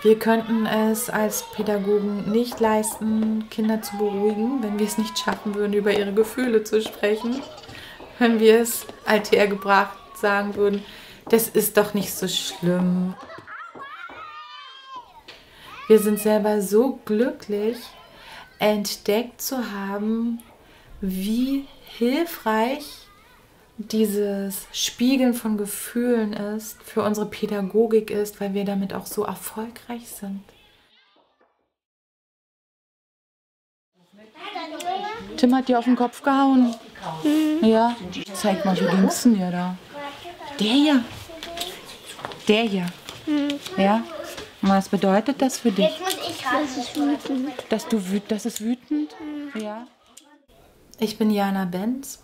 Wir könnten es als Pädagogen nicht leisten, Kinder zu beruhigen, wenn wir es nicht schaffen würden, über ihre Gefühle zu sprechen. Wenn wir es althergebracht sagen würden, das ist doch nicht so schlimm. Wir sind selber so glücklich, entdeckt zu haben, wie hilfreich dieses Spiegeln von Gefühlen ist, für unsere Pädagogik ist, weil wir damit auch so erfolgreich sind. Tim hat dir auf den Kopf gehauen. Ja, zeig mal, wie ging's denn dir da? Der hier. Der hier. Ja. Und was bedeutet das für dich? Jetzt muss ich raten. Das ist wütend? Ja. Ich bin Jana Benz.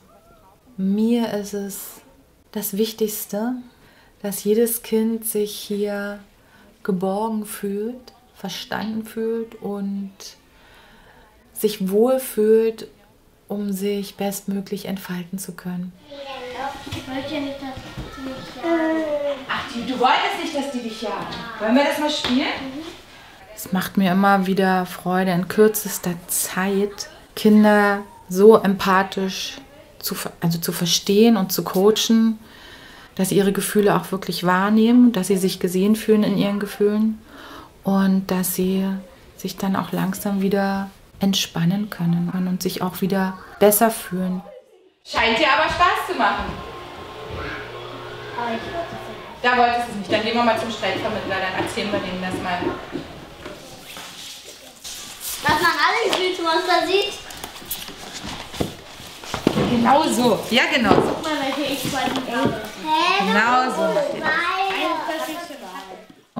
Mir ist es das Wichtigste, dass jedes Kind sich hier geborgen fühlt, verstanden fühlt und sich wohlfühlt, um sich bestmöglich entfalten zu können. Ach, du wolltest nicht, dass die dich jagen. Wollen wir das mal spielen? Es macht mir immer wieder Freude, in kürzester Zeit Kinder so empathisch zu verstehen und zu coachen, dass sie ihre Gefühle auch wirklich wahrnehmen, dass sie sich gesehen fühlen in ihren Gefühlen und dass sie sich dann auch langsam wieder entspannen können und sich auch wieder besser fühlen. Scheint dir aber Spaß zu machen. Da wolltest du es nicht. Dann gehen wir mal zum Streitvermittler, dann erzählen wir denen das mal. Was man alle Gefühlsmonster sieht. Genau so. Ja, genau so. Guck mal, welche ich bei den habe. Genau so.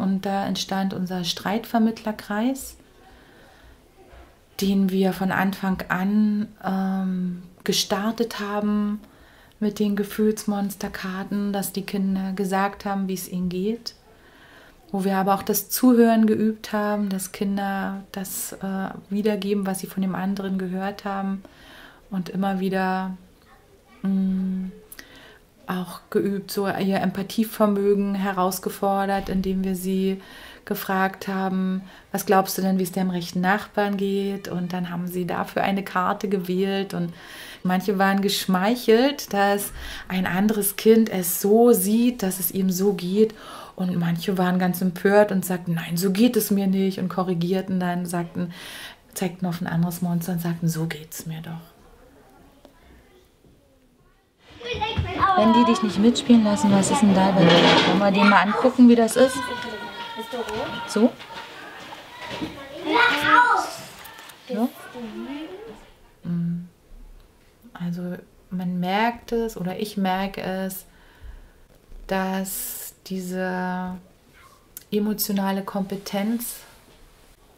Und da entstand unser Streitvermittlerkreis, den wir von Anfang an gestartet haben mit den Gefühlsmonsterkarten, dass die Kinder gesagt haben, wie es ihnen geht. Wo wir aber auch das Zuhören geübt haben, dass Kinder das wiedergeben, was sie von dem anderen gehört haben. Und immer wieder auch geübt, so ihr Empathievermögen herausgefordert, indem wir sie gefragt haben, was glaubst du denn, wie es deinem rechten Nachbarn geht? Und dann haben sie dafür eine Karte gewählt und manche waren geschmeichelt, dass ein anderes Kind es so sieht, dass es ihm so geht. Und manche waren ganz empört und sagten, nein, so geht es mir nicht und korrigierten dann, zeigten auf ein anderes Monster und sagten, so geht's mir doch. Wenn die dich nicht mitspielen lassen, was ist denn da bei dir? Wollen wir den mal angucken, wie das ist? So? So? Also man merkt es, oder ich merke es, dass diese emotionale Kompetenz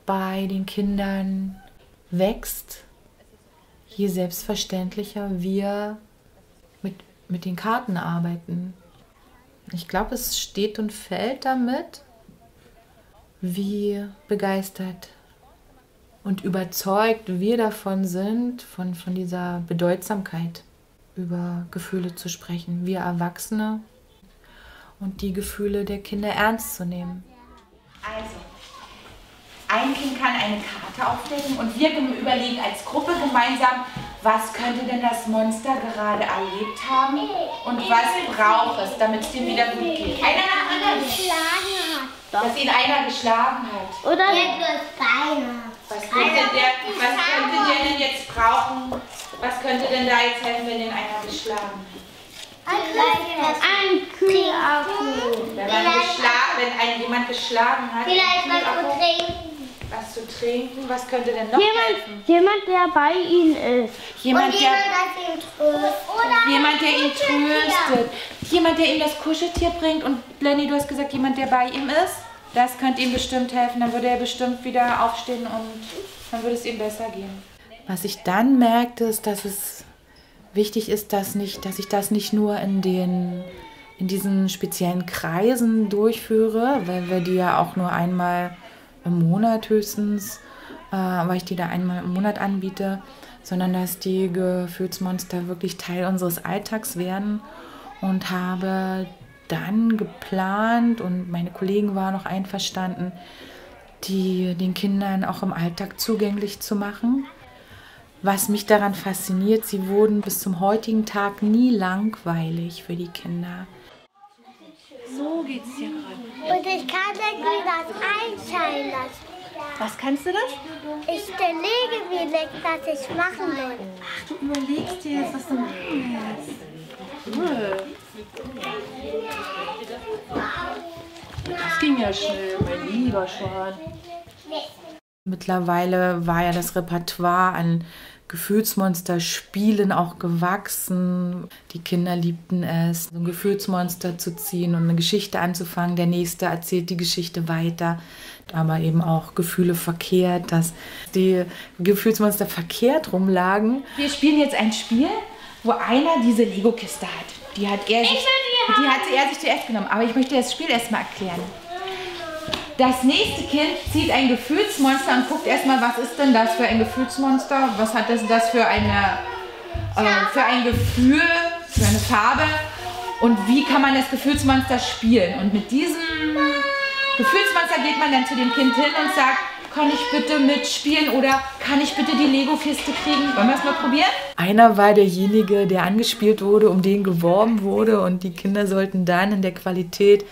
bei den Kindern wächst, je selbstverständlicher wir mit den Karten arbeiten. Ich glaube, es steht und fällt damit, wie begeistert und überzeugt wir davon sind, von dieser Bedeutsamkeit, über Gefühle zu sprechen, wir Erwachsene, und die Gefühle der Kinder ernst zu nehmen. Also, ein Kind kann eine Karte aufdecken und wir überlegen als Gruppe gemeinsam, was könnte denn das Monster gerade erlebt haben und was braucht es, damit es dem wieder gut geht. Einer nach anderem. Dass ihn einer geschlagen hat. Oder keiner. Was könnte der denn jetzt brauchen? Was könnte denn da jetzt helfen, wenn den einer geschlagen hat? Ein Kühlakku. Wenn jemand geschlagen hat. Vielleicht was zu trinken. Was zu trinken? Was könnte denn noch helfen? Jemand, der bei ihnen ist. Jemand, der ihn tröstet. Jemand, der ihm das Kuscheltier bringt. Und Lenny, du hast gesagt, jemand, der bei ihm ist. Das könnte ihm bestimmt helfen. Dann würde er bestimmt wieder aufstehen und dann würde es ihm besser gehen. Was ich dann merkte, ist, dass es wichtig ist, dass ich das nicht nur in diesen speziellen Kreisen durchführe, weil wir die ja auch nur einmal im Monat höchstens, weil ich die da einmal im Monat anbiete, sondern dass die Gefühlsmonster wirklich Teil unseres Alltags werden, und habe dann geplant, und meine Kollegen waren noch einverstanden, die den Kindern auch im Alltag zugänglich zu machen. Was mich daran fasziniert, sie wurden bis zum heutigen Tag nie langweilig für die Kinder. So geht's dir gerade. Und ich kann mir das einschalten lassen. Was kannst du das? Ich überlege mir nicht, was ich machen soll. Ach, du überlegst dir jetzt, was du machen willst. Cool. Das ging ja schnell, mein lieber Schwan. Mittlerweile war ja das Repertoire an Gefühlsmonster-Spielen auch gewachsen. Die Kinder liebten es, so ein Gefühlsmonster zu ziehen und eine Geschichte anzufangen. Der Nächste erzählt die Geschichte weiter, aber eben auch Gefühle verkehrt, dass die Gefühlsmonster verkehrt rumlagen. Wir spielen jetzt ein Spiel, wo einer diese Lego-Kiste hat. Die hat er sich zuerst genommen. Aber ich möchte das Spiel erstmal erklären. Das nächste Kind zieht ein Gefühlsmonster und guckt erstmal, was ist denn das für ein Gefühlsmonster? Was hat das für ein Gefühl, für eine Farbe? Und wie kann man das Gefühlsmonster spielen? Und mit diesem Gefühlsmonster geht man dann zu dem Kind hin und sagt, kann ich bitte mitspielen oder kann ich bitte die Lego-Kiste kriegen? Wollen wir es mal probieren? Einer war derjenige, der angespielt wurde, um den geworben wurde, und die Kinder sollten dann in der Qualität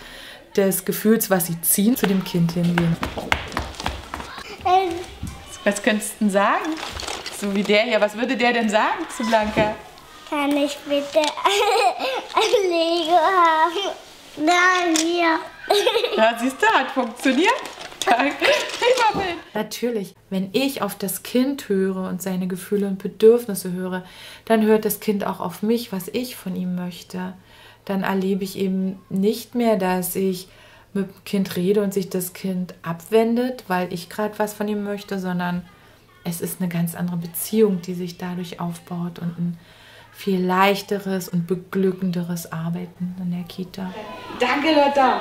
des Gefühls, was sie ziehen, zu dem Kind hingehen. Was könntest du denn sagen? So wie der hier. Was würde der denn sagen zu Blanca? Kann ich bitte ein Lego haben? Nein, hier. Ja, siehst du, hat funktioniert. Natürlich, wenn ich auf das Kind höre und seine Gefühle und Bedürfnisse höre, dann hört das Kind auch auf mich, was ich von ihm möchte. Dann erlebe ich eben nicht mehr, dass ich mit dem Kind rede und sich das Kind abwendet, weil ich gerade was von ihm möchte, sondern es ist eine ganz andere Beziehung, die sich dadurch aufbaut und ein viel leichteres und beglückenderes Arbeiten in der Kita. Danke, Lotta.